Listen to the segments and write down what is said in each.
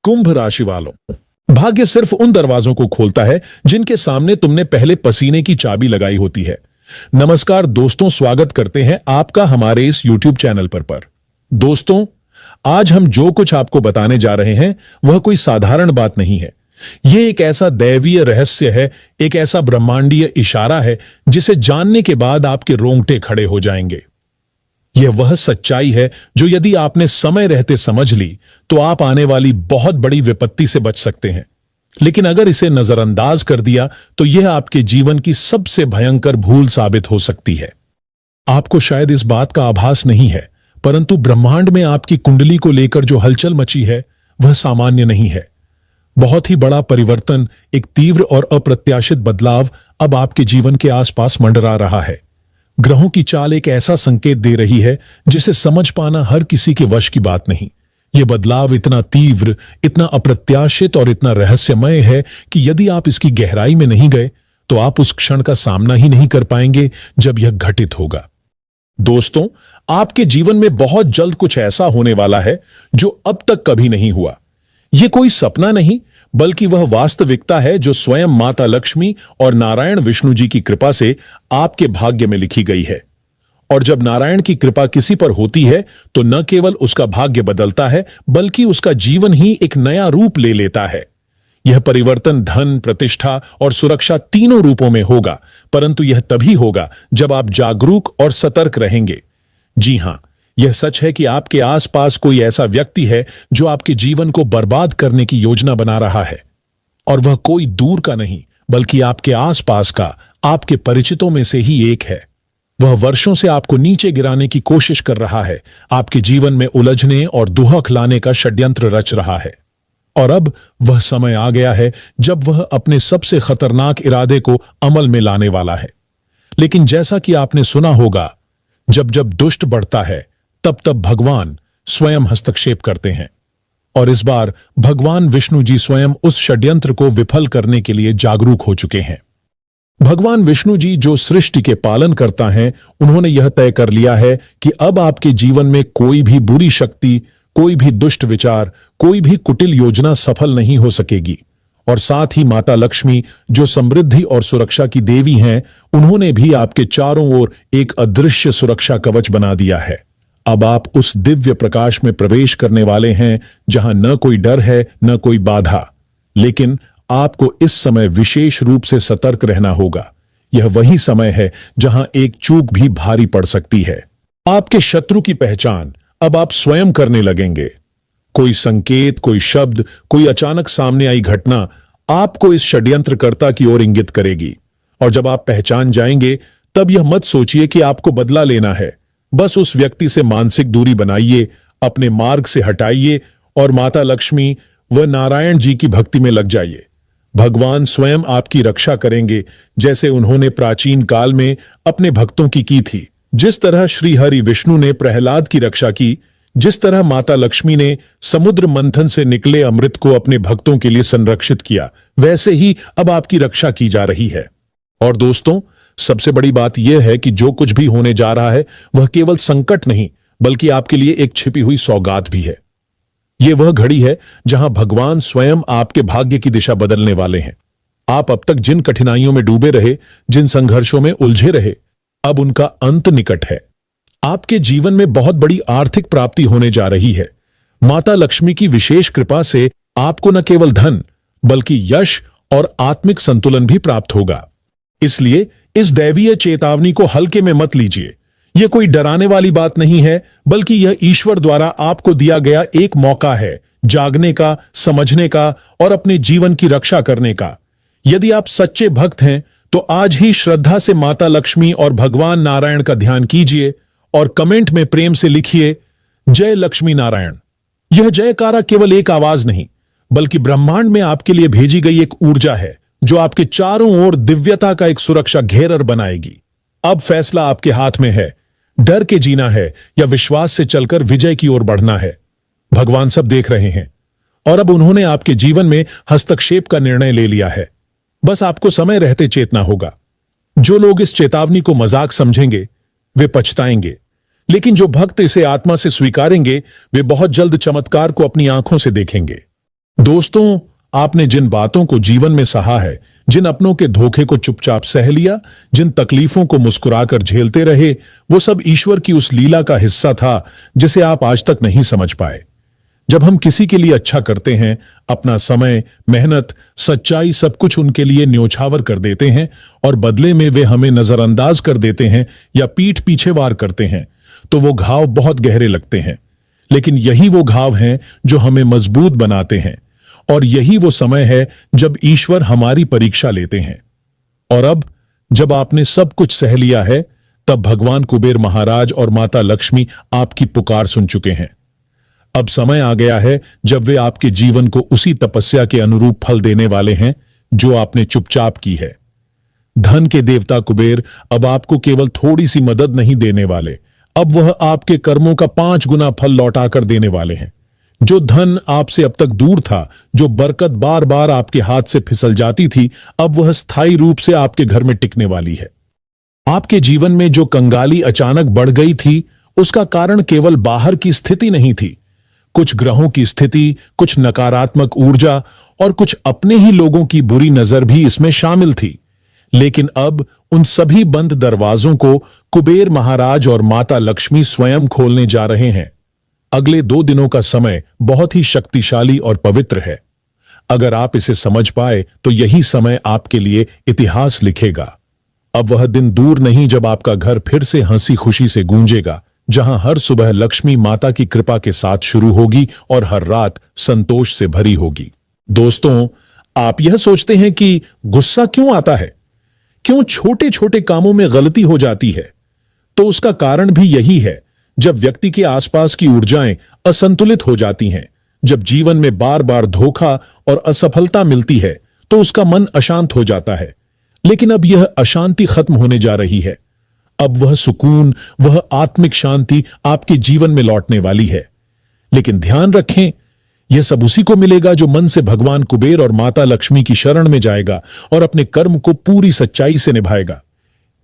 कुंभ राशि वालों, भाग्य सिर्फ उन दरवाजों को खोलता है जिनके सामने तुमने पहले पसीने की चाबी लगाई होती है। नमस्कार दोस्तों, स्वागत करते हैं आपका हमारे इस YouTube चैनल पर। दोस्तों, आज हम जो कुछ आपको बताने जा रहे हैं वह कोई साधारण बात नहीं है। यह एक ऐसा दैवीय रहस्य है, एक ऐसा ब्रह्मांडीय इशारा है जिसे जानने के बाद आपके रोंगटे खड़े हो जाएंगे। यह वह सच्चाई है जो यदि आपने समय रहते समझ ली तो आप आने वाली बहुत बड़ी विपत्ति से बच सकते हैं। लेकिन अगर इसे नजरअंदाज कर दिया तो यह आपके जीवन की सबसे भयंकर भूल साबित हो सकती है। आपको शायद इस बात का आभास नहीं है, परंतु ब्रह्मांड में आपकी कुंडली को लेकर जो हलचल मची है वह सामान्य नहीं है। बहुत ही बड़ा परिवर्तन, एक तीव्र और अप्रत्याशित बदलाव अब आपके जीवन के आसपास मंडरा रहा है। ग्रहों की चाल एक ऐसा संकेत दे रही है जिसे समझ पाना हर किसी के वश की बात नहीं। यह बदलाव इतना तीव्र, इतना अप्रत्याशित और इतना रहस्यमय है कि यदि आप इसकी गहराई में नहीं गए तो आप उस क्षण का सामना ही नहीं कर पाएंगे जब यह घटित होगा। दोस्तों, आपके जीवन में बहुत जल्द कुछ ऐसा होने वाला है जो अब तक कभी नहीं हुआ। यह कोई सपना नहीं, बल्कि वह वास्तविकता है जो स्वयं माता लक्ष्मी और नारायण विष्णु जी की कृपा से आपके भाग्य में लिखी गई है। और जब नारायण की कृपा किसी पर होती है तो न केवल उसका भाग्य बदलता है, बल्कि उसका जीवन ही एक नया रूप ले लेता है। यह परिवर्तन धन, प्रतिष्ठा और सुरक्षा तीनों रूपों में होगा, परंतु यह तभी होगा जब आप जागरूक और सतर्क रहेंगे। जी हां, यह सच है कि आपके आसपास कोई ऐसा व्यक्ति है जो आपके जीवन को बर्बाद करने की योजना बना रहा है। और वह कोई दूर का नहीं, बल्कि आपके आसपास का, आपके परिचितों में से ही एक है। वह वर्षों से आपको नीचे गिराने की कोशिश कर रहा है, आपके जीवन में उलझने और दुहक लाने का षड्यंत्र रच रहा है। और अब वह समय आ गया है जब वह अपने सबसे खतरनाक इरादे को अमल में लाने वाला है। लेकिन जैसा कि आपने सुना होगा, जब जब दुष्ट बढ़ता है तब तब भगवान स्वयं हस्तक्षेप करते हैं। और इस बार भगवान विष्णु जी स्वयं उस षड्यंत्र को विफल करने के लिए जागरूक हो चुके हैं। भगवान विष्णु जी जो सृष्टि के पालन करता है, उन्होंने यह तय कर लिया है कि अब आपके जीवन में कोई भी बुरी शक्ति, कोई भी दुष्ट विचार, कोई भी कुटिल योजना सफल नहीं हो सकेगी। और साथ ही माता लक्ष्मी जो समृद्धि और सुरक्षा की देवी हैं, उन्होंने भी आपके चारों ओर एक अदृश्य सुरक्षा कवच बना दिया है। अब आप उस दिव्य प्रकाश में प्रवेश करने वाले हैं जहां न कोई डर है, न कोई बाधा। लेकिन आपको इस समय विशेष रूप से सतर्क रहना होगा। यह वही समय है जहां एक चूक भी भारी पड़ सकती है। आपके शत्रु की पहचान अब आप स्वयं करने लगेंगे। कोई संकेत, कोई शब्द, कोई अचानक सामने आई घटना आपको इस षड्यंत्रकर्ता की ओर इंगित करेगी। और जब आप पहचान जाएंगे, तब यह मत सोचिए कि आपको बदला लेना है। बस उस व्यक्ति से मानसिक दूरी बनाइए, अपने मार्ग से हटाइए और माता लक्ष्मी व नारायण जी की भक्ति में लग जाइए। भगवान स्वयं आपकी रक्षा करेंगे, जैसे उन्होंने प्राचीन काल में अपने भक्तों की थी। जिस तरह श्री हरि विष्णु ने प्रहलाद की रक्षा की, जिस तरह माता लक्ष्मी ने समुद्र मंथन से निकले अमृत को अपने भक्तों के लिए संरक्षित किया, वैसे ही अब आपकी रक्षा की जा रही है। और दोस्तों, सबसे बड़ी बात यह है कि जो कुछ भी होने जा रहा है वह केवल संकट नहीं, बल्कि आपके लिए एक छिपी हुई सौगात भी है। यह वह घड़ी है जहां भगवान स्वयं आपके भाग्य की दिशा बदलने वाले हैं। आप अब तक जिन कठिनाइयों में डूबे रहे, जिन संघर्षों में उलझे रहे, अब उनका अंत निकट है। आपके जीवन में बहुत बड़ी आर्थिक प्राप्ति होने जा रही है। माता लक्ष्मी की विशेष कृपा से आपको न केवल धन, बल्कि यश और आत्मिक संतुलन भी प्राप्त होगा। इसलिए इस दैवीय चेतावनी को हल्के में मत लीजिए। यह कोई डराने वाली बात नहीं है, बल्कि यह ईश्वर द्वारा आपको दिया गया एक मौका है जागने का, समझने का और अपने जीवन की रक्षा करने का। यदि आप सच्चे भक्त हैं तो आज ही श्रद्धा से माता लक्ष्मी और भगवान नारायण का ध्यान कीजिए और कमेंट में प्रेम से लिखिए, जय लक्ष्मी नारायण। यह जयकारा केवल एक आवाज नहीं, बल्कि ब्रह्मांड में आपके लिए भेजी गई एक ऊर्जा है जो आपके चारों ओर दिव्यता का एक सुरक्षा घेरर बनाएगी। अब फैसला आपके हाथ में है। डर के जीना है या विश्वास से चलकर विजय की ओर बढ़ना है। भगवान सब देख रहे हैं और अब उन्होंने आपके जीवन में हस्तक्षेप का निर्णय ले लिया है। बस आपको समय रहते चेतना होगा। जो लोग इस चेतावनी को मजाक समझेंगे वे पछताएंगे, लेकिन जो भक्त इसे आत्मा से स्वीकारेंगे वे बहुत जल्द चमत्कार को अपनी आंखों से देखेंगे। दोस्तों, आपने जिन बातों को जीवन में सहा है, जिन अपनों के धोखे को चुपचाप सह लिया, जिन तकलीफों को मुस्कुराकर झेलते रहे, वो सब ईश्वर की उस लीला का हिस्सा था जिसे आप आज तक नहीं समझ पाए। जब हम किसी के लिए अच्छा करते हैं, अपना समय, मेहनत, सच्चाई सब कुछ उनके लिए न्योछावर कर देते हैं और बदले में वे हमें नजरअंदाज कर देते हैं या पीठ पीछे वार करते हैं, तो वो घाव बहुत गहरे लगते हैं। लेकिन यही वो घाव हैं जो हमें मजबूत बनाते हैं, और यही वो समय है जब ईश्वर हमारी परीक्षा लेते हैं। और अब जब आपने सब कुछ सह लिया है, तब भगवान कुबेर महाराज और माता लक्ष्मी आपकी पुकार सुन चुके हैं। अब समय आ गया है जब वे आपके जीवन को उसी तपस्या के अनुरूप फल देने वाले हैं जो आपने चुपचाप की है। धन के देवता कुबेर अब आपको केवल थोड़ी सी मदद नहीं देने वाले, अब वह आपके कर्मों का 5 गुना फल लौटाकर देने वाले हैं। जो धन आपसे अब तक दूर था, जो बरकत बार बार आपके हाथ से फिसल जाती थी, अब वह स्थायी रूप से आपके घर में टिकने वाली है। आपके जीवन में जो कंगाली अचानक बढ़ गई थी, उसका कारण केवल बाहर की स्थिति नहीं थी। कुछ ग्रहों की स्थिति, कुछ नकारात्मक ऊर्जा और कुछ अपने ही लोगों की बुरी नजर भी इसमें शामिल थी। लेकिन अब उन सभी बंद दरवाजों को कुबेर महाराज और माता लक्ष्मी स्वयं खोलने जा रहे हैं। अगले 2 दिनों का समय बहुत ही शक्तिशाली और पवित्र है। अगर आप इसे समझ पाए तो यही समय आपके लिए इतिहास लिखेगा। अब वह दिन दूर नहीं जब आपका घर फिर से हंसी खुशी से गूंजेगा, जहां हर सुबह लक्ष्मी माता की कृपा के साथ शुरू होगी और हर रात संतोष से भरी होगी। दोस्तों, आप यह सोचते हैं कि गुस्सा क्यों आता है, क्यों छोटे छोटे कामों में गलती हो जाती है? तो उसका कारण भी यही है। जब व्यक्ति के आसपास की ऊर्जाएं असंतुलित हो जाती हैं, जब जीवन में बार बार धोखा और असफलता मिलती है, तो उसका मन अशांत हो जाता है। लेकिन अब यह अशांति खत्म होने जा रही है। अब वह सुकून, वह आत्मिक शांति आपके जीवन में लौटने वाली है। लेकिन ध्यान रखें, यह सब उसी को मिलेगा जो मन से भगवान कुबेर और माता लक्ष्मी की शरण में जाएगा और अपने कर्म को पूरी सच्चाई से निभाएगा।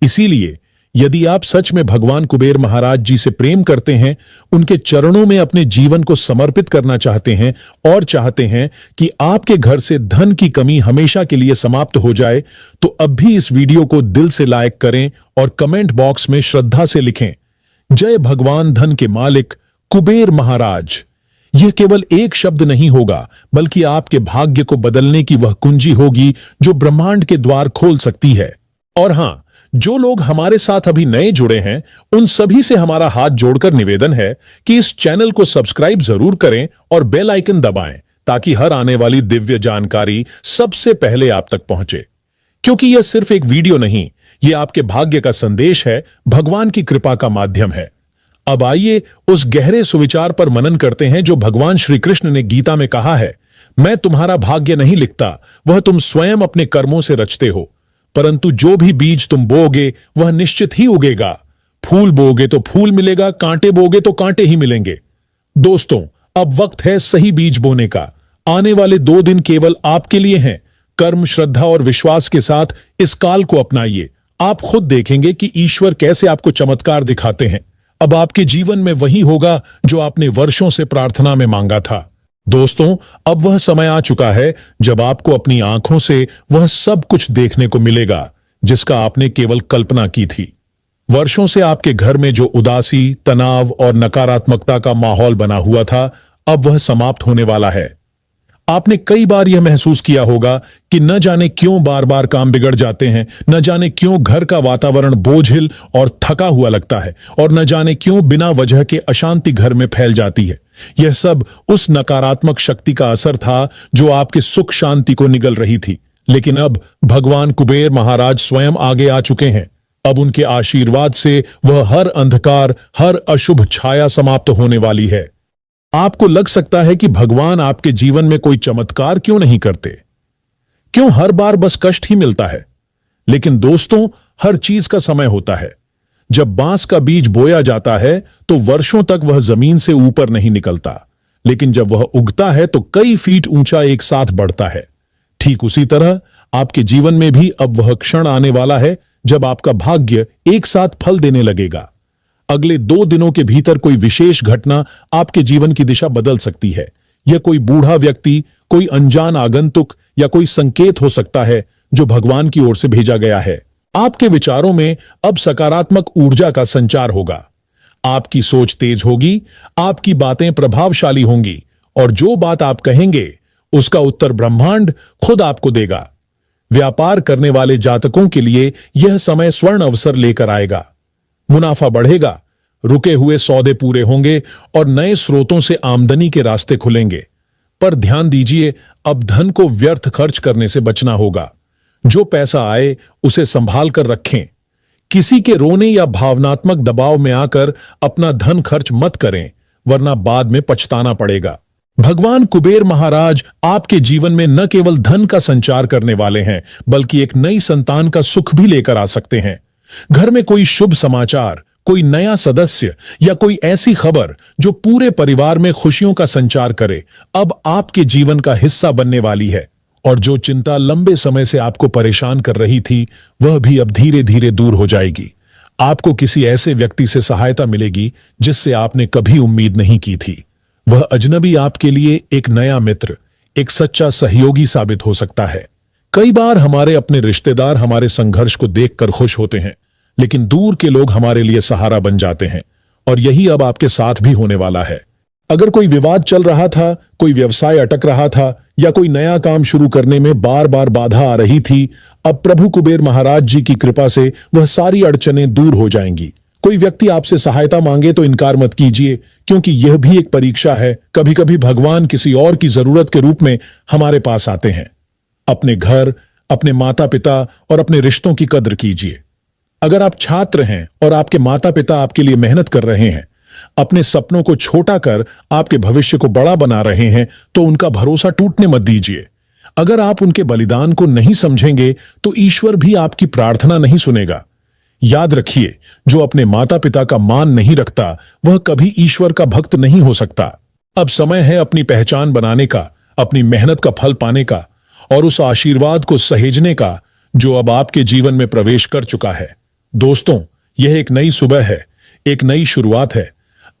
इसीलिए यदि आप सच में भगवान कुबेर महाराज जी से प्रेम करते हैं, उनके चरणों में अपने जीवन को समर्पित करना चाहते हैं और चाहते हैं कि आपके घर से धन की कमी हमेशा के लिए समाप्त हो जाए, तो अब भी इस वीडियो को दिल से लाइक करें और कमेंट बॉक्स में श्रद्धा से लिखें, जय भगवान धन के मालिक कुबेर महाराज। यह केवल एक शब्द नहीं होगा, बल्कि आपके भाग्य को बदलने की वह कुंजी होगी जो ब्रह्मांड के द्वार खोल सकती है। और हां, जो लोग हमारे साथ अभी नए जुड़े हैं, उन सभी से हमारा हाथ जोड़कर निवेदन है कि इस चैनल को सब्सक्राइब जरूर करें और बेल आइकन दबाएं, ताकि हर आने वाली दिव्य जानकारी सबसे पहले आप तक पहुंचे। क्योंकि यह सिर्फ एक वीडियो नहीं, यह आपके भाग्य का संदेश है, भगवान की कृपा का माध्यम है। अब आइए उस गहरे सुविचार पर मनन करते हैं जो भगवान श्री कृष्ण ने गीता में कहा है, मैं तुम्हारा भाग्य नहीं लिखता, वह तुम स्वयं अपने कर्मों से रचते हो। परंतु जो भी बीज तुम बोओगे वह निश्चित ही उगेगा। फूल बोओगे तो फूल मिलेगा, कांटे बोओगे तो कांटे ही मिलेंगे। दोस्तों, अब वक्त है सही बीज बोने का। आने वाले 2 दिन केवल आपके लिए हैं। कर्म, श्रद्धा और विश्वास के साथ इस काल को अपनाइए। आप खुद देखेंगे कि ईश्वर कैसे आपको चमत्कार दिखाते हैं। अब आपके जीवन में वही होगा जो आपने वर्षों से प्रार्थना में मांगा था। दोस्तों, अब वह समय आ चुका है जब आपको अपनी आंखों से वह सब कुछ देखने को मिलेगा जिसका आपने केवल कल्पना की थी। वर्षों से आपके घर में जो उदासी, तनाव और नकारात्मकता का माहौल बना हुआ था, अब वह समाप्त होने वाला है। आपने कई बार यह महसूस किया होगा कि न जाने क्यों बार बार काम बिगड़ जाते हैं, न जाने क्यों घर का वातावरण बोझिल और थका हुआ लगता है, और न जाने क्यों बिना वजह के अशांति घर में फैल जाती है। यह सब उस नकारात्मक शक्ति का असर था जो आपके सुख शांति को निगल रही थी। लेकिन अब भगवान कुबेर महाराज स्वयं आगे आ चुके हैं। अब उनके आशीर्वाद से वह हर अंधकार, हर अशुभ छाया समाप्त होने वाली है। आपको लग सकता है कि भगवान आपके जीवन में कोई चमत्कार क्यों नहीं करते, क्यों हर बार बस कष्ट ही मिलता है। लेकिन दोस्तों, हर चीज का समय होता है। जब बांस का बीज बोया जाता है तो वर्षों तक वह जमीन से ऊपर नहीं निकलता, लेकिन जब वह उगता है तो कई फीट ऊंचा एक साथ बढ़ता है। ठीक उसी तरह आपके जीवन में भी अब वह क्षण आने वाला है जब आपका भाग्य एक साथ फल देने लगेगा। अगले 2 दिनों के भीतर कोई विशेष घटना आपके जीवन की दिशा बदल सकती है। यह कोई बूढ़ा व्यक्ति, कोई अनजान आगंतुक या कोई संकेत हो सकता है जो भगवान की ओर से भेजा गया है। आपके विचारों में अब सकारात्मक ऊर्जा का संचार होगा। आपकी सोच तेज होगी, आपकी बातें प्रभावशाली होंगी और जो बात आप कहेंगे उसका उत्तर ब्रह्मांड खुद आपको देगा। व्यापार करने वाले जातकों के लिए यह समय स्वर्ण अवसर लेकर आएगा। मुनाफा बढ़ेगा, रुके हुए सौदे पूरे होंगे और नए स्रोतों से आमदनी के रास्ते खुलेंगे। पर ध्यान दीजिए, अब धन को व्यर्थ खर्च करने से बचना होगा। जो पैसा आए उसे संभाल कर रखें। किसी के रोने या भावनात्मक दबाव में आकर अपना धन खर्च मत करें, वरना बाद में पछताना पड़ेगा। भगवान कुबेर महाराज आपके जीवन में न केवल धन का संचार करने वाले हैं, बल्कि एक नई संतान का सुख भी लेकर आ सकते हैं। घर में कोई शुभ समाचार, कोई नया सदस्य या कोई ऐसी खबर जो पूरे परिवार में खुशियों का संचार करे, अब आपके जीवन का हिस्सा बनने वाली है। और जो चिंता लंबे समय से आपको परेशान कर रही थी, वह भी अब धीरे धीरे दूर हो जाएगी। आपको किसी ऐसे व्यक्ति से सहायता मिलेगी जिससे आपने कभी उम्मीद नहीं की थी। वह अजनबी आपके लिए एक नया मित्र, एक सच्चा सहयोगी साबित हो सकता है। कई बार हमारे अपने रिश्तेदार हमारे संघर्ष को देखकर खुश होते हैं, लेकिन दूर के लोग हमारे लिए सहारा बन जाते हैं, और यही अब आपके साथ भी होने वाला है। अगर कोई विवाद चल रहा था, कोई व्यवसाय अटक रहा था या कोई नया काम शुरू करने में बार बार बाधा आ रही थी, अब प्रभु कुबेर महाराज जी की कृपा से वह सारी अड़चनें दूर हो जाएंगी। कोई व्यक्ति आपसे सहायता मांगे तो इनकार मत कीजिए, क्योंकि यह भी एक परीक्षा है। कभी कभी भगवान किसी और की जरूरत के रूप में हमारे पास आते हैं। अपने घर, अपने माता पिता और अपने रिश्तों की कद्र कीजिए। अगर आप छात्र हैं और आपके माता पिता आपके लिए मेहनत कर रहे हैं, अपने सपनों को छोटा कर आपके भविष्य को बड़ा बना रहे हैं, तो उनका भरोसा टूटने मत दीजिए। अगर आप उनके बलिदान को नहीं समझेंगे तो ईश्वर भी आपकी प्रार्थना नहीं सुनेगा। याद रखिए, जो अपने माता पिता का मान नहीं रखता, वह कभी ईश्वर का भक्त नहीं हो सकता। अब समय है अपनी पहचान बनाने का, अपनी मेहनत का फल पाने का और उस आशीर्वाद को सहेजने का जो अब आपके जीवन में प्रवेश कर चुका है। दोस्तों, यह एक नई सुबह है, एक नई शुरुआत है।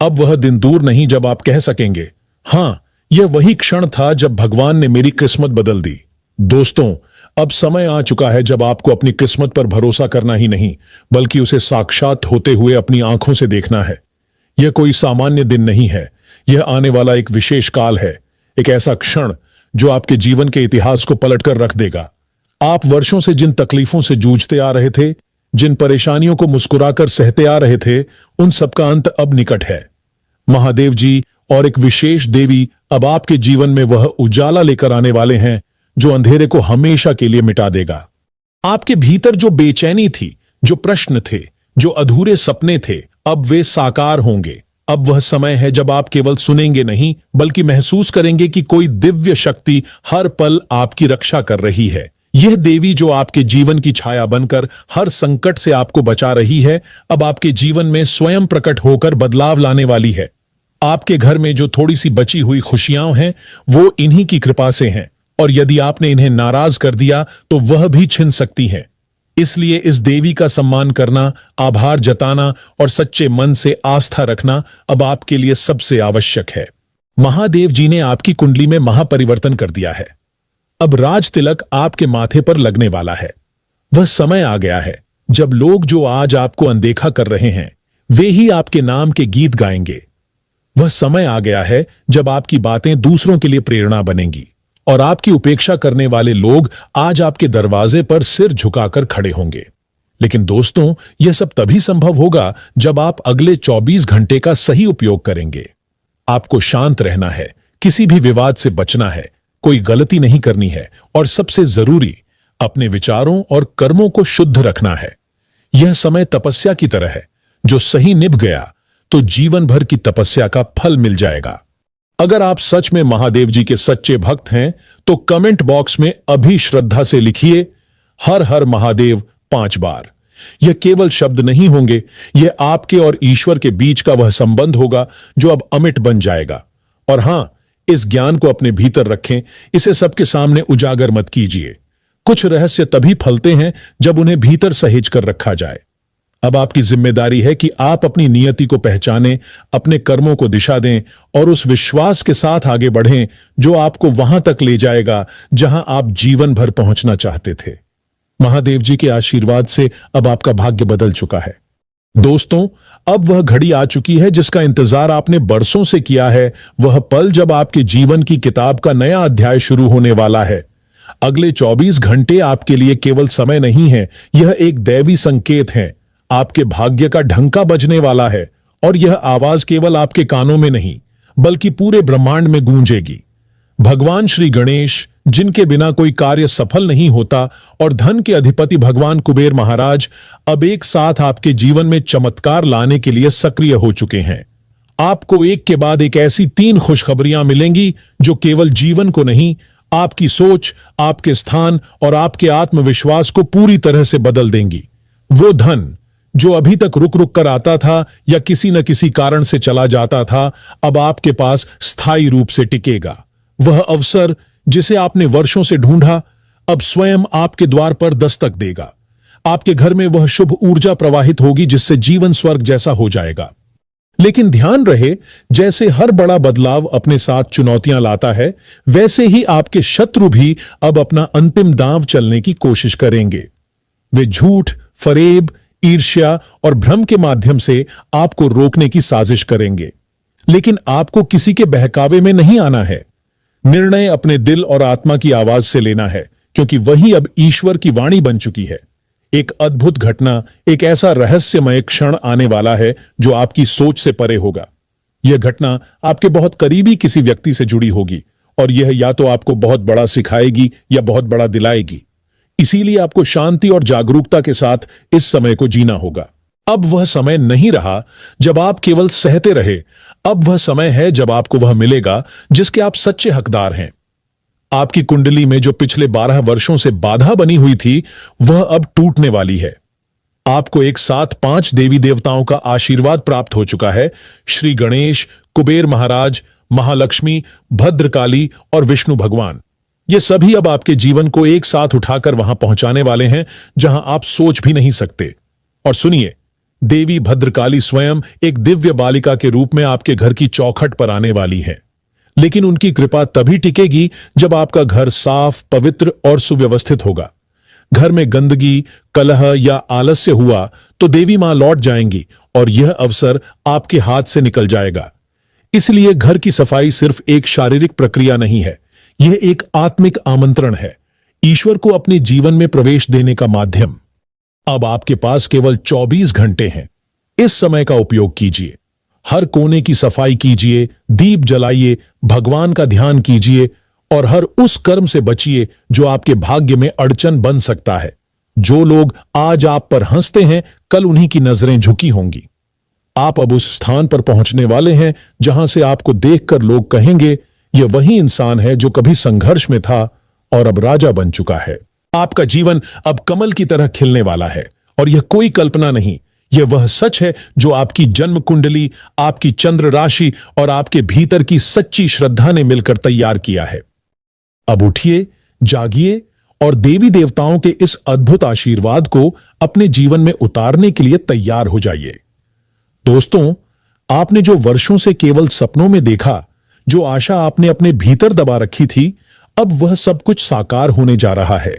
अब वह दिन दूर नहीं जब आप कह सकेंगे, हां, यह वही क्षण था जब भगवान ने मेरी किस्मत बदल दी। दोस्तों, अब समय आ चुका है जब आपको अपनी किस्मत पर भरोसा करना ही नहीं, बल्कि उसे साक्षात होते हुए अपनी आंखों से देखना है। यह कोई सामान्य दिन नहीं है, यह आने वाला एक विशेष काल है, एक ऐसा क्षण जो आपके जीवन के इतिहास को पलटकर रख देगा। आप वर्षों से जिन तकलीफों से जूझते आ रहे थे, जिन परेशानियों को मुस्कुराकर सहते आ रहे थे, उन सबका अंत अब निकट है। महादेव जी और एक विशेष देवी अब आपके जीवन में वह उजाला लेकर आने वाले हैं जो अंधेरे को हमेशा के लिए मिटा देगा। आपके भीतर जो बेचैनी थी, जो प्रश्न थे, जो अधूरे सपने थे, अब वे साकार होंगे। अब वह समय है जब आप केवल सुनेंगे नहीं, बल्कि महसूस करेंगे कि कोई दिव्य शक्ति हर पल आपकी रक्षा कर रही है। यह देवी जो आपके जीवन की छाया बनकर हर संकट से आपको बचा रही है, अब आपके जीवन में स्वयं प्रकट होकर बदलाव लाने वाली है। आपके घर में जो थोड़ी सी बची हुई खुशियां हैं, वो इन्हीं की कृपा से हैं, और यदि आपने इन्हें नाराज कर दिया तो वह भी छिन सकती हैं। इसलिए इस देवी का सम्मान करना, आभार जताना और सच्चे मन से आस्था रखना अब आपके लिए सबसे आवश्यक है। महादेव जी ने आपकी कुंडली में महापरिवर्तन कर दिया है। अब राज तिलक आपके माथे पर लगने वाला है। वह समय आ गया है जब लोग जो आज आपको अनदेखा कर रहे हैं, वे ही आपके नाम के गीत गाएंगे। वह समय आ गया है जब आपकी बातें दूसरों के लिए प्रेरणा बनेंगी और आपकी उपेक्षा करने वाले लोग आज आपके दरवाजे पर सिर झुकाकर खड़े होंगे। लेकिन दोस्तों, यह सब तभी संभव होगा जब आप अगले 24 घंटे का सही उपयोग करेंगे। आपको शांत रहना है, किसी भी विवाद से बचना है, कोई गलती नहीं करनी है और सबसे जरूरी, अपने विचारों और कर्मों को शुद्ध रखना है। यह समय तपस्या की तरह है, जो सही निभ गया तो जीवन भर की तपस्या का फल मिल जाएगा। अगर आप सच में महादेव जी के सच्चे भक्त हैं, तो कमेंट बॉक्स में अभी श्रद्धा से लिखिए, हर हर महादेव 5 बार। यह केवल शब्द नहीं होंगे, यह आपके और ईश्वर के बीच का वह संबंध होगा जो अब अमिट बन जाएगा। और हां, इस ज्ञान को अपने भीतर रखें, इसे सबके सामने उजागर मत कीजिए। कुछ रहस्य तभी फलते हैं जब उन्हें भीतर सहेज कर रखा जाए। अब आपकी जिम्मेदारी है कि आप अपनी नियति को पहचानें, अपने कर्मों को दिशा दें और उस विश्वास के साथ आगे बढ़ें जो आपको वहां तक ले जाएगा जहां आप जीवन भर पहुंचना चाहते थे। महादेव जी के आशीर्वाद से अब आपका भाग्य बदल चुका है। दोस्तों, अब वह घड़ी आ चुकी है जिसका इंतजार आपने बरसों से किया है, वह पल जब आपके जीवन की किताब का नया अध्याय शुरू होने वाला है। अगले 24 घंटे आपके लिए केवल समय नहीं है, यह एक दैवी संकेत है। आपके भाग्य का ढंका बजने वाला है और यह आवाज केवल आपके कानों में नहीं बल्कि पूरे ब्रह्मांड में गूंजेगी। भगवान श्री गणेश, जिनके बिना कोई कार्य सफल नहीं होता, और धन के अधिपति भगवान कुबेर महाराज अब एक साथ आपके जीवन में चमत्कार लाने के लिए सक्रिय हो चुके हैं। आपको एक के बाद एक ऐसी 3 खुशखबरियां मिलेंगी जो केवल जीवन को नहीं, आपकी सोच, आपके स्थान और आपके आत्मविश्वास को पूरी तरह से बदल देंगी। वो धन जो अभी तक रुक रुक कर आता था या किसी न किसी कारण से चला जाता था, अब आपके पास स्थायी रूप से टिकेगा। वह अवसर जिसे आपने वर्षों से ढूंढा, अब स्वयं आपके द्वार पर दस्तक देगा। आपके घर में वह शुभ ऊर्जा प्रवाहित होगी जिससे जीवन स्वर्ग जैसा हो जाएगा। लेकिन ध्यान रहे, जैसे हर बड़ा बदलाव अपने साथ चुनौतियां लाता है, वैसे ही आपके शत्रु भी अब अपना अंतिम दांव चलने की कोशिश करेंगे। वे झूठ, फरेब, ईर्ष्या और भ्रम के माध्यम से आपको रोकने की साजिश करेंगे। लेकिन आपको किसी के बहकावे में नहीं आना है। निर्णय अपने दिल और आत्मा की आवाज से लेना है, क्योंकि वही अब ईश्वर की वाणी बन चुकी है। एक अद्भुत घटना, एक ऐसा रहस्यमय क्षण आने वाला है जो आपकी सोच से परे होगा। यह घटना आपके बहुत करीबी किसी व्यक्ति से जुड़ी होगी और यह या तो आपको बहुत बड़ा सिखाएगी या बहुत बड़ा दिलाएगी। इसीलिए आपको शांति और जागरूकता के साथ इस समय को जीना होगा। अब वह समय नहीं रहा जब आप केवल सहते रहे, अब वह समय है जब आपको वह मिलेगा जिसके आप सच्चे हकदार हैं। आपकी कुंडली में जो पिछले 12 वर्षों से बाधा बनी हुई थी, वह अब टूटने वाली है। आपको एक साथ 5 देवी देवताओं का आशीर्वाद प्राप्त हो चुका है। श्री गणेश, कुबेर महाराज, महालक्ष्मी, भद्रकाली और विष्णु भगवान। ये सभी अब आपके जीवन को एक साथ उठाकर वहां पहुंचाने वाले हैं जहां आप सोच भी नहीं सकते। और सुनिए, देवी भद्रकाली स्वयं एक दिव्य बालिका के रूप में आपके घर की चौखट पर आने वाली है। लेकिन उनकी कृपा तभी टिकेगी जब आपका घर साफ, पवित्र और सुव्यवस्थित होगा। घर में गंदगी, कलह या आलस्य हुआ तो देवी मां लौट जाएंगी और यह अवसर आपके हाथ से निकल जाएगा। इसलिए घर की सफाई सिर्फ एक शारीरिक प्रक्रिया नहीं है, यह एक आत्मिक आमंत्रण है, ईश्वर को अपने जीवन में प्रवेश देने का माध्यम। अब आपके पास केवल 24 घंटे हैं। इस समय का उपयोग कीजिए। हर कोने की सफाई कीजिए, दीप जलाइए, भगवान का ध्यान कीजिए और हर उस कर्म से बचिए जो आपके भाग्य में अड़चन बन सकता है। जो लोग आज आप पर हंसते हैं, कल उन्हीं की नजरें झुकी होंगी। आप अब उस स्थान पर पहुंचने वाले हैं जहां से आपको देखकर लोग कहेंगे, यह वही इंसान है जो कभी संघर्ष में था और अब राजा बन चुका है। आपका जीवन अब कमल की तरह खिलने वाला है और यह कोई कल्पना नहीं, यह वह सच है जो आपकी जन्म कुंडली, आपकी चंद्र राशि और आपके भीतर की सच्ची श्रद्धा ने मिलकर तैयार किया है। अब उठिए, जागिए और देवी देवताओं के इस अद्भुत आशीर्वाद को अपने जीवन में उतारने के लिए तैयार हो जाइए। दोस्तों, आपने जो वर्षों से केवल सपनों में देखा, जो आशा आपने अपने भीतर दबा रखी थी, अब वह सब कुछ साकार होने जा रहा है।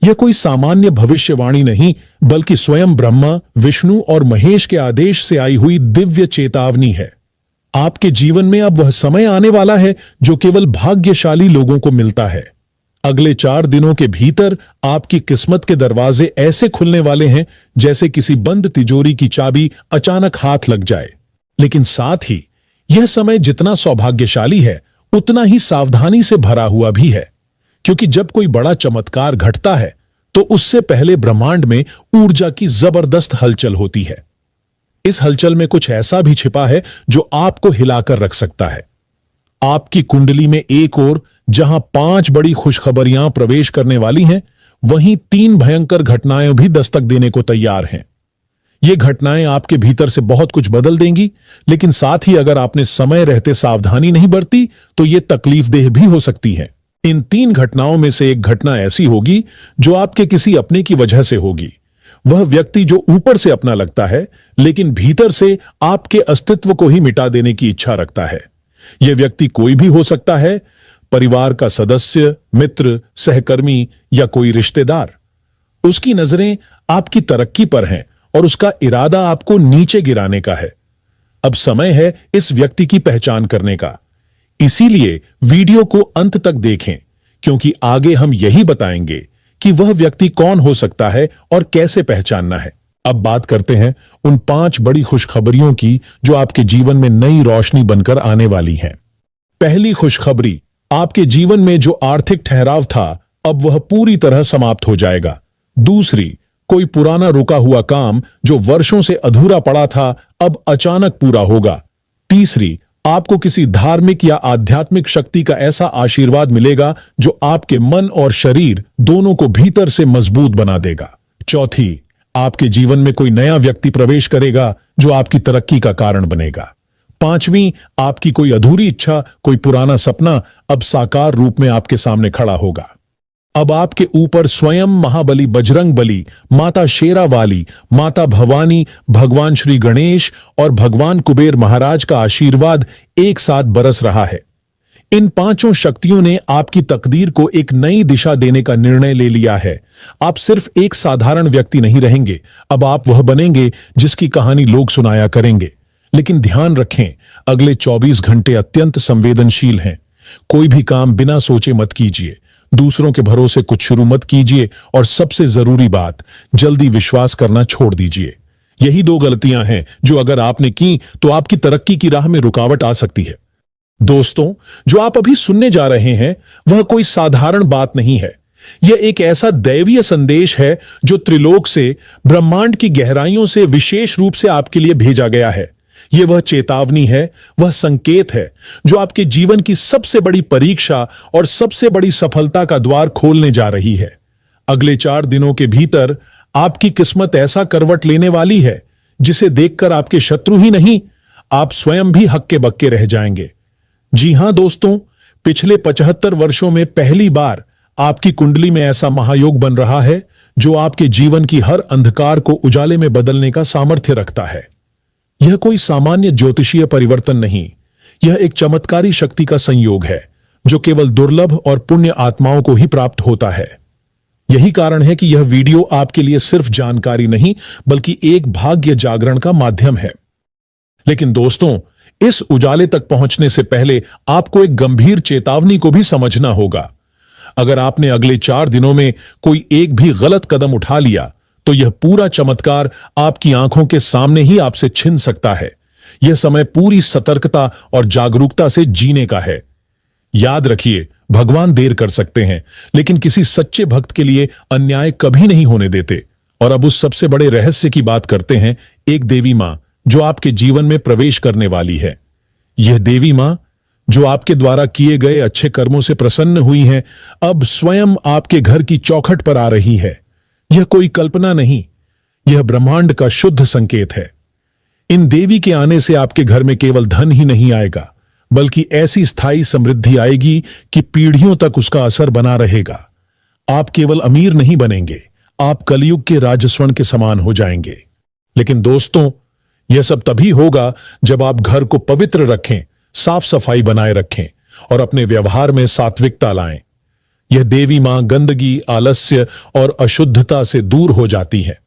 यह कोई सामान्य भविष्यवाणी नहीं, बल्कि स्वयं ब्रह्मा, विष्णु और महेश के आदेश से आई हुई दिव्य चेतावनी है। आपके जीवन में अब वह समय आने वाला है जो केवल भाग्यशाली लोगों को मिलता है। अगले 4 दिनों के भीतर आपकी किस्मत के दरवाजे ऐसे खुलने वाले हैं जैसे किसी बंद तिजोरी की चाबी अचानक हाथ लग जाए। लेकिन साथ ही यह समय जितना सौभाग्यशाली है, उतना ही सावधानी से भरा हुआ भी है, क्योंकि जब कोई बड़ा चमत्कार घटता है तो उससे पहले ब्रह्मांड में ऊर्जा की जबरदस्त हलचल होती है। इस हलचल में कुछ ऐसा भी छिपा है जो आपको हिलाकर रख सकता है। आपकी कुंडली में एक ओर जहां 5 बड़ी खुशखबरियां प्रवेश करने वाली हैं, वहीं 3 भयंकर घटनाएं भी दस्तक देने को तैयार हैं। ये घटनाएं आपके भीतर से बहुत कुछ बदल देंगी, लेकिन साथ ही अगर आपने समय रहते सावधानी नहीं बरती तो ये तकलीफदेह भी हो सकती है। इन 3 घटनाओं में से एक घटना ऐसी होगी जो आपके किसी अपने की वजह से होगी। वह व्यक्ति जो ऊपर से अपना लगता है लेकिन भीतर से आपके अस्तित्व को ही मिटा देने की इच्छा रखता है। यह व्यक्ति कोई भी हो सकता है, परिवार का सदस्य, मित्र, सहकर्मी या कोई रिश्तेदार। उसकी नजरें आपकी तरक्की पर हैं और उसका इरादा आपको नीचे गिराने का है। अब समय है इस व्यक्ति की पहचान करने का। इसीलिए वीडियो को अंत तक देखें, क्योंकि आगे हम यही बताएंगे कि वह व्यक्ति कौन हो सकता है और कैसे पहचानना है। अब बात करते हैं उन 5 बड़ी खुशखबरियों की जो आपके जीवन में नई रोशनी बनकर आने वाली हैं। पहली खुशखबरी, आपके जीवन में जो आर्थिक ठहराव था अब वह पूरी तरह समाप्त हो जाएगा। दूसरी, कोई पुराना रुका हुआ काम जो वर्षों से अधूरा पड़ा था अब अचानक पूरा होगा। तीसरी, आपको किसी धार्मिक या आध्यात्मिक शक्ति का ऐसा आशीर्वाद मिलेगा जो आपके मन और शरीर दोनों को भीतर से मजबूत बना देगा। चौथी, आपके जीवन में कोई नया व्यक्ति प्रवेश करेगा जो आपकी तरक्की का कारण बनेगा। पांचवी, आपकी कोई अधूरी इच्छा, कोई पुराना सपना अब साकार रूप में आपके सामने खड़ा होगा। अब आपके ऊपर स्वयं महाबली बजरंग बली, माता शेरावाली, माता भवानी, भगवान श्री गणेश और भगवान कुबेर महाराज का आशीर्वाद एक साथ बरस रहा है। इन 5 शक्तियों ने आपकी तकदीर को एक नई दिशा देने का निर्णय ले लिया है। आप सिर्फ एक साधारण व्यक्ति नहीं रहेंगे, अब आप वह बनेंगे जिसकी कहानी लोग सुनाया करेंगे। लेकिन ध्यान रखें, अगले 24 घंटे अत्यंत संवेदनशील हैं। कोई भी काम बिना सोचे मत कीजिए, दूसरों के भरोसे कुछ शुरू मत कीजिए और सबसे जरूरी बात, जल्दी विश्वास करना छोड़ दीजिए। यही 2 गलतियां हैं जो अगर आपने की तो आपकी तरक्की की राह में रुकावट आ सकती है। दोस्तों, जो आप अभी सुनने जा रहे हैं वह कोई साधारण बात नहीं है। यह एक ऐसा दैवीय संदेश है जो त्रिलोक से, ब्रह्मांड की गहराइयों से विशेष रूप से आपके लिए भेजा गया है। यह वह चेतावनी है, वह संकेत है जो आपके जीवन की सबसे बड़ी परीक्षा और सबसे बड़ी सफलता का द्वार खोलने जा रही है। अगले 4 दिनों के भीतर आपकी किस्मत ऐसा करवट लेने वाली है जिसे देखकर आपके शत्रु ही नहीं, आप स्वयं भी हक्के बक्के रह जाएंगे। जी हां दोस्तों, पिछले 75 वर्षों में पहली बार आपकी कुंडली में ऐसा महायोग बन रहा है जो आपके जीवन की हर अंधकार को उजाले में बदलने का सामर्थ्य रखता है। यह कोई सामान्य ज्योतिषीय परिवर्तन नहीं, यह एक चमत्कारी शक्ति का संयोग है जो केवल दुर्लभ और पुण्य आत्माओं को ही प्राप्त होता है। यही कारण है कि यह वीडियो आपके लिए सिर्फ जानकारी नहीं बल्कि एक भाग्य जागरण का माध्यम है। लेकिन दोस्तों, इस उजाले तक पहुंचने से पहले आपको एक गंभीर चेतावनी को भी समझना होगा। अगर आपने अगले 4 दिनों में कोई एक भी गलत कदम उठा लिया तो यह पूरा चमत्कार आपकी आंखों के सामने ही आपसे छिन सकता है। यह समय पूरी सतर्कता और जागरूकता से जीने का है। याद रखिए, भगवान देर कर सकते हैं लेकिन किसी सच्चे भक्त के लिए अन्याय कभी नहीं होने देते। और अब उस सबसे बड़े रहस्य की बात करते हैं, एक देवी मां जो आपके जीवन में प्रवेश करने वाली है। यह देवी मां जो आपके द्वारा किए गए अच्छे कर्मों से प्रसन्न हुई है, अब स्वयं आपके घर की चौखट पर आ रही है। यह कोई कल्पना नहीं, यह ब्रह्मांड का शुद्ध संकेत है। इन देवी के आने से आपके घर में केवल धन ही नहीं आएगा बल्कि ऐसी स्थायी समृद्धि आएगी कि पीढ़ियों तक उसका असर बना रहेगा। आप केवल अमीर नहीं बनेंगे, आप कलयुग के राजस्वर्ण के समान हो जाएंगे। लेकिन दोस्तों, यह सब तभी होगा जब आप घर को पवित्र रखें, साफ सफाई बनाए रखें और अपने व्यवहार में सात्विकता लाएं। यह देवी मां गंदगी, आलस्य और अशुद्धता से दूर हो जाती है।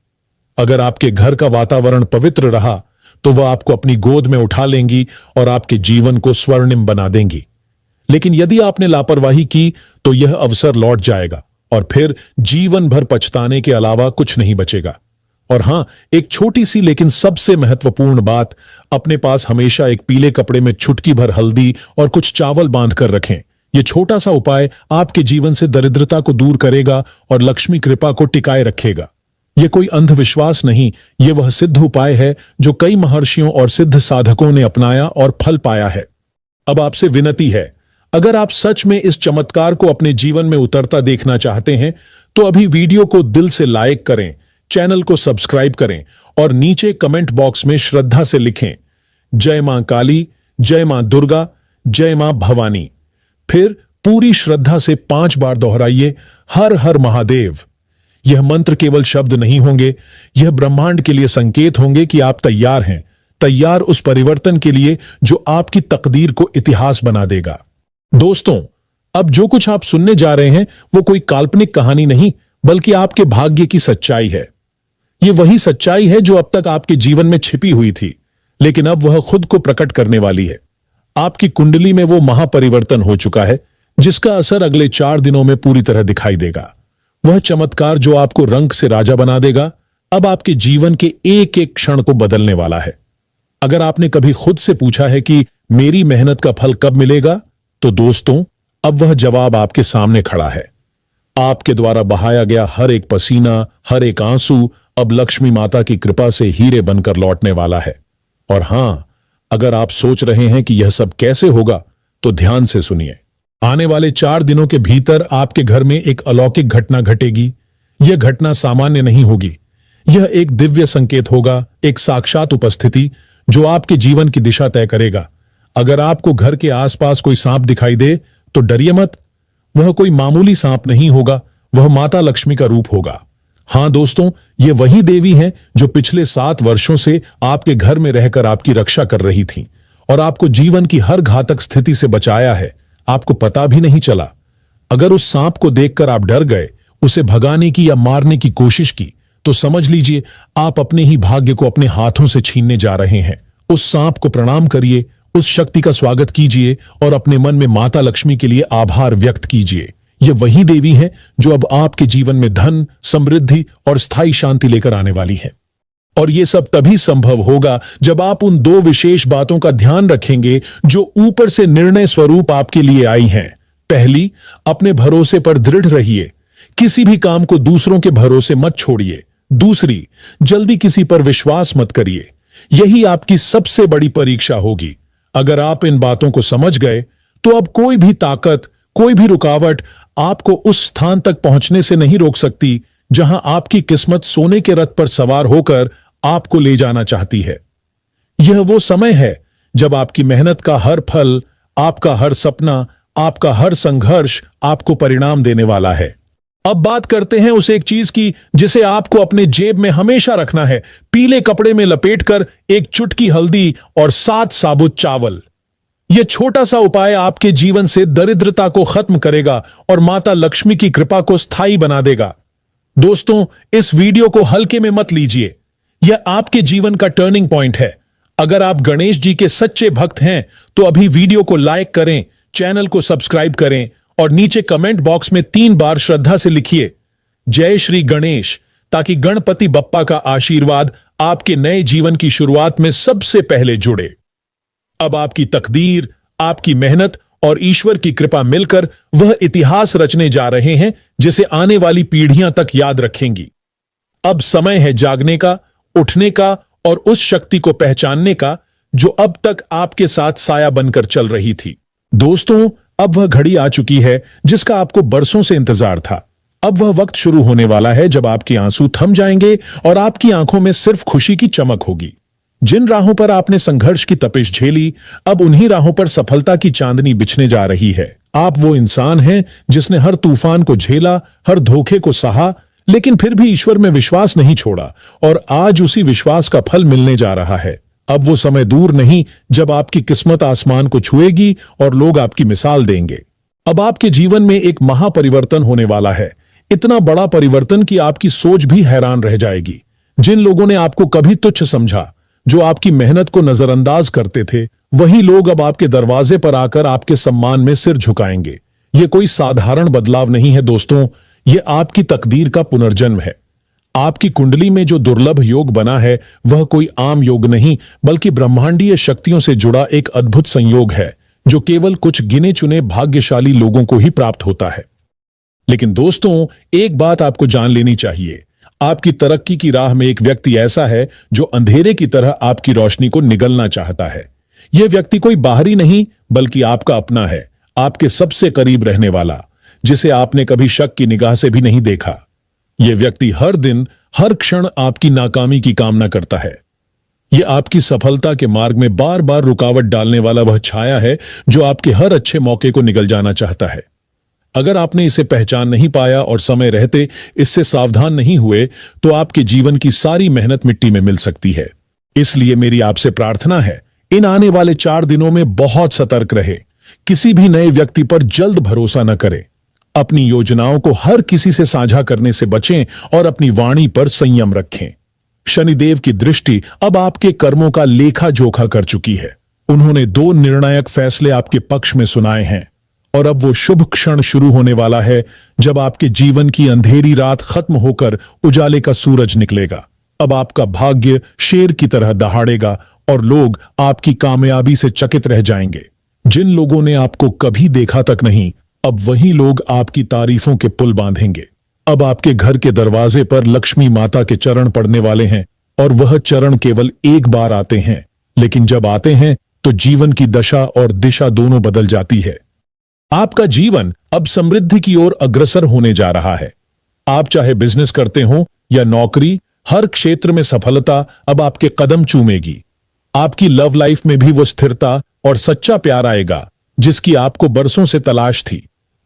अगर आपके घर का वातावरण पवित्र रहा तो वह आपको अपनी गोद में उठा लेंगी और आपके जीवन को स्वर्णिम बना देंगी। लेकिन यदि आपने लापरवाही की तो यह अवसर लौट जाएगा और फिर जीवन भर पछताने के अलावा कुछ नहीं बचेगा। और हां, एक छोटी सी लेकिन सबसे महत्वपूर्ण बात, अपने पास हमेशा एक पीले कपड़े में चुटकी भर हल्दी और कुछ चावल बांध कर रखें। यह छोटा सा उपाय आपके जीवन से दरिद्रता को दूर करेगा और लक्ष्मी कृपा को टिकाए रखेगा। यह कोई अंधविश्वास नहीं, यह वह सिद्ध उपाय है जो कई महर्षियों और सिद्ध साधकों ने अपनाया और फल पाया है। अब आपसे विनती है, अगर आप सच में इस चमत्कार को अपने जीवन में उतरता देखना चाहते हैं तो अभी वीडियो को दिल से लाइक करें, चैनल को सब्सक्राइब करें और नीचे कमेंट बॉक्स में श्रद्धा से लिखें, जय मां काली, जय मां दुर्गा, जय मां भवानी। फिर पूरी श्रद्धा से 5 बार दोहराइए, हर हर महादेव। यह मंत्र केवल शब्द नहीं होंगे, यह ब्रह्मांड के लिए संकेत होंगे कि आप तैयार हैं, तैयार उस परिवर्तन के लिए जो आपकी तकदीर को इतिहास बना देगा। दोस्तों, अब जो कुछ आप सुनने जा रहे हैं वो कोई काल्पनिक कहानी नहीं, बल्कि आपके भाग्य की सच्चाई है। यह वही सच्चाई है जो अब तक आपके जीवन में छिपी हुई थी, लेकिन अब वह खुद को प्रकट करने वाली है। आपकी कुंडली में वो महापरिवर्तन हो चुका है जिसका असर अगले 4 दिनों में पूरी तरह दिखाई देगा। वह चमत्कार जो आपको रंग से राजा बना देगा, अब आपके जीवन के एक एक क्षण को बदलने वाला है। अगर आपने कभी खुद से पूछा है कि मेरी मेहनत का फल कब मिलेगा, तो दोस्तों, अब वह जवाब आपके सामने खड़ा है। आपके द्वारा बहाया गया हर एक पसीना, हर एक आंसू अब लक्ष्मी माता की कृपा से हीरे बनकर लौटने वाला है। और हां, अगर आप सोच रहे हैं कि यह सब कैसे होगा, तो ध्यान से सुनिए। आने वाले 4 दिनों के भीतर आपके घर में एक अलौकिक घटना घटेगी। यह घटना सामान्य नहीं होगी। यह एक दिव्य संकेत होगा, एक साक्षात उपस्थिति जो आपके जीवन की दिशा तय करेगा। अगर आपको घर के आसपास कोई सांप दिखाई दे, तो डरिए मत। वह कोई मामूली सांप नहीं होगा, वह माता लक्ष्मी का रूप होगा। हां दोस्तों, ये वही देवी हैं जो पिछले 7 वर्षों से आपके घर में रहकर आपकी रक्षा कर रही थीं और आपको जीवन की हर घातक स्थिति से बचाया है। आपको पता भी नहीं चला। अगर उस सांप को देखकर आप डर गए, उसे भगाने की या मारने की कोशिश की, तो समझ लीजिए आप अपने ही भाग्य को अपने हाथों से छीनने जा रहे हैं। उस सांप को प्रणाम करिए, उस शक्ति का स्वागत कीजिए और अपने मन में माता लक्ष्मी के लिए आभार व्यक्त कीजिए। ये वही देवी हैं जो अब आपके जीवन में धन, समृद्धि और स्थायी शांति लेकर आने वाली है। और ये सब तभी संभव होगा जब आप उन 2 विशेष बातों का ध्यान रखेंगे जो ऊपर से निर्णय स्वरूप आपके लिए आई हैं। पहली, अपने भरोसे पर दृढ़ रहिए। किसी भी काम को दूसरों के भरोसे मत छोड़िए। दूसरी, जल्दी किसी पर विश्वास मत करिए। यही आपकी सबसे बड़ी परीक्षा होगी। अगर आप इन बातों को समझ गए, तो अब कोई भी ताकत, कोई भी रुकावट आपको उस स्थान तक पहुंचने से नहीं रोक सकती जहां आपकी किस्मत सोने के रथ पर सवार होकर आपको ले जाना चाहती है। यह वो समय है जब आपकी मेहनत का हर फल, आपका हर सपना, आपका हर संघर्ष आपको परिणाम देने वाला है। अब बात करते हैं उस एक चीज की जिसे आपको अपने जेब में हमेशा रखना है, पीले कपड़े में लपेटकर एक चुटकी हल्दी और 7 साबुत चावल। यह छोटा सा उपाय आपके जीवन से दरिद्रता को खत्म करेगा और माता लक्ष्मी की कृपा को स्थायी बना देगा। दोस्तों, इस वीडियो को हल्के में मत लीजिए। यह आपके जीवन का टर्निंग पॉइंट है। अगर आप गणेश जी के सच्चे भक्त हैं, तो अभी वीडियो को लाइक करें, चैनल को सब्सक्राइब करें और नीचे कमेंट बॉक्स में 3 बार श्रद्धा से लिखिए, जय श्री गणेश, ताकि गणपति बप्पा का आशीर्वाद आपके नए जीवन की शुरुआत में सबसे पहले जुड़े। अब आपकी तकदीर, आपकी मेहनत और ईश्वर की कृपा मिलकर वह इतिहास रचने जा रहे हैं जिसे आने वाली पीढ़ियां तक याद रखेंगी। अब समय है जागने का, उठने का और उस शक्ति को पहचानने का जो अब तक आपके साथ साया बनकर चल रही थी। दोस्तों, अब वह घड़ी आ चुकी है जिसका आपको बरसों से इंतजार था। अब वह वक्त शुरू होने वाला है जब आपके आंसू थम जाएंगे और आपकी आंखों में सिर्फ खुशी की चमक होगी। जिन राहों पर आपने संघर्ष की तपिश झेली, अब उन्हीं राहों पर सफलता की चांदनी बिछने जा रही है। आप वो इंसान हैं जिसने हर तूफान को झेला, हर धोखे को सहा, लेकिन फिर भी ईश्वर में विश्वास नहीं छोड़ा और आज उसी विश्वास का फल मिलने जा रहा है। अब वो समय दूर नहीं जब आपकी किस्मत आसमान को छुएगी और लोग आपकी मिसाल देंगे। अब आपके जीवन में एक महापरिवर्तन होने वाला है, इतना बड़ा परिवर्तन कि आपकी सोच भी हैरान रह जाएगी। जिन लोगों ने आपको कभी तुच्छ समझा, जो आपकी मेहनत को नजरअंदाज करते थे, वही लोग अब आपके दरवाजे पर आकर आपके सम्मान में सिर झुकाएंगे। यह कोई साधारण बदलाव नहीं है दोस्तों, यह आपकी तकदीर का पुनर्जन्म है। आपकी कुंडली में जो दुर्लभ योग बना है, वह कोई आम योग नहीं, बल्कि ब्रह्मांडीय शक्तियों से जुड़ा एक अद्भुत संयोग है जो केवल कुछ गिने चुने भाग्यशाली लोगों को ही प्राप्त होता है। लेकिन दोस्तों, एक बात आपको जान लेनी चाहिए, आपकी तरक्की की राह में एक व्यक्ति ऐसा है जो अंधेरे की तरह आपकी रोशनी को निगलना चाहता है। यह व्यक्ति कोई बाहरी नहीं, बल्कि आपका अपना है, आपके सबसे करीब रहने वाला, जिसे आपने कभी शक की निगाह से भी नहीं देखा। यह व्यक्ति हर दिन, हर क्षण आपकी नाकामी की कामना करता है। यह आपकी सफलता के मार्ग में बार बार रुकावट डालने वाला वह छाया है जो आपके हर अच्छे मौके को निगल जाना चाहता है। अगर आपने इसे पहचान नहीं पाया और समय रहते इससे सावधान नहीं हुए तो आपके जीवन की सारी मेहनत मिट्टी में मिल सकती है। इसलिए मेरी आपसे प्रार्थना है, इन आने वाले 4 दिनों में बहुत सतर्क रहे। किसी भी नए व्यक्ति पर जल्द भरोसा न करें। अपनी योजनाओं को हर किसी से साझा करने से बचें और अपनी वाणी पर संयम रखें। शनिदेव की दृष्टि अब आपके कर्मों का लेखा जोखा कर चुकी है। उन्होंने 2 निर्णायक फैसले आपके पक्ष में सुनाए हैं और अब वो शुभ क्षण शुरू होने वाला है जब आपके जीवन की अंधेरी रात खत्म होकर उजाले का सूरज निकलेगा। अब आपका भाग्य शेर की तरह दहाड़ेगा और लोग आपकी कामयाबी से चकित रह जाएंगे। जिन लोगों ने आपको कभी देखा तक नहीं, अब वही लोग आपकी तारीफों के पुल बांधेंगे। अब आपके घर के दरवाजे पर लक्ष्मी माता के चरण पड़ने वाले हैं और वह चरण केवल एक बार आते हैं, लेकिन जब आते हैं तो जीवन की दशा और दिशा दोनों बदल जाती है। आपका जीवन अब समृद्धि की ओर अग्रसर होने जा रहा है। आप चाहे बिजनेस करते हो या नौकरी, हर क्षेत्र में सफलता अब आपके कदम चूमेगी। आपकी लव लाइफ में भी वो स्थिरता और सच्चा प्यार आएगा जिसकी आपको बरसों से तलाश थी।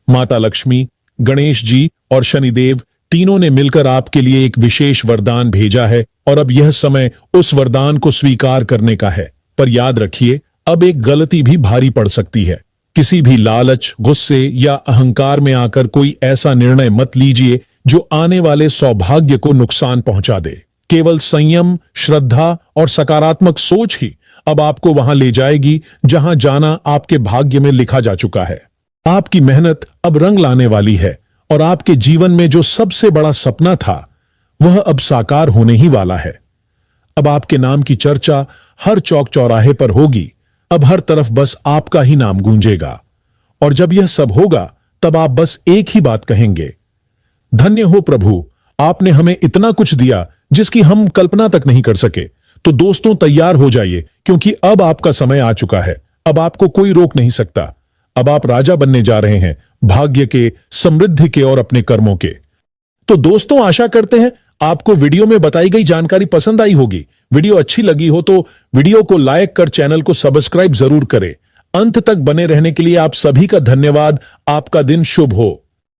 माता लक्ष्मी, गणेश जी और शनिदेव तीनों ने मिलकर आपके लिए एक विशेष वरदान भेजा है और अब यह समय उस वरदान को स्वीकार करने का है। पर याद रखिए, अब एक गलती भी भारी पड़ सकती है। किसी भी लालच, गुस्से या अहंकार में आकर कोई ऐसा निर्णय मत लीजिए जो आने वाले सौभाग्य को नुकसान पहुंचा दे। केवल संयम, श्रद्धा और सकारात्मक सोच ही अब आपको वहां ले जाएगी जहां जाना आपके भाग्य में लिखा जा चुका है। आपकी मेहनत अब रंग लाने वाली है और आपके जीवन में जो सबसे बड़ा सपना था वह अब साकार होने ही वाला है। अब आपके नाम की चर्चा हर चौक चौराहे पर होगी। अब हर तरफ बस आपका ही नाम गूंजेगा और जब यह सब होगा तब आप बस एक ही बात कहेंगे, धन्य हो प्रभु, आपने हमें इतना कुछ दिया जिसकी हम कल्पना तक नहीं कर सके। तो दोस्तों, तैयार हो जाइए क्योंकि अब आपका समय आ चुका है। अब आपको कोई रोक नहीं सकता। अब आप राजा बनने जा रहे हैं, भाग्य के, समृद्धि के और अपने कर्मों के। तो दोस्तों, आशा करते हैं आपको वीडियो में बताई गई जानकारी पसंद आई होगी। वीडियो अच्छी लगी हो तो वीडियो को लाइक कर चैनल को सब्सक्राइब जरूर करें। अंत तक बने रहने के लिए आप सभी का धन्यवाद। आपका दिन शुभ हो।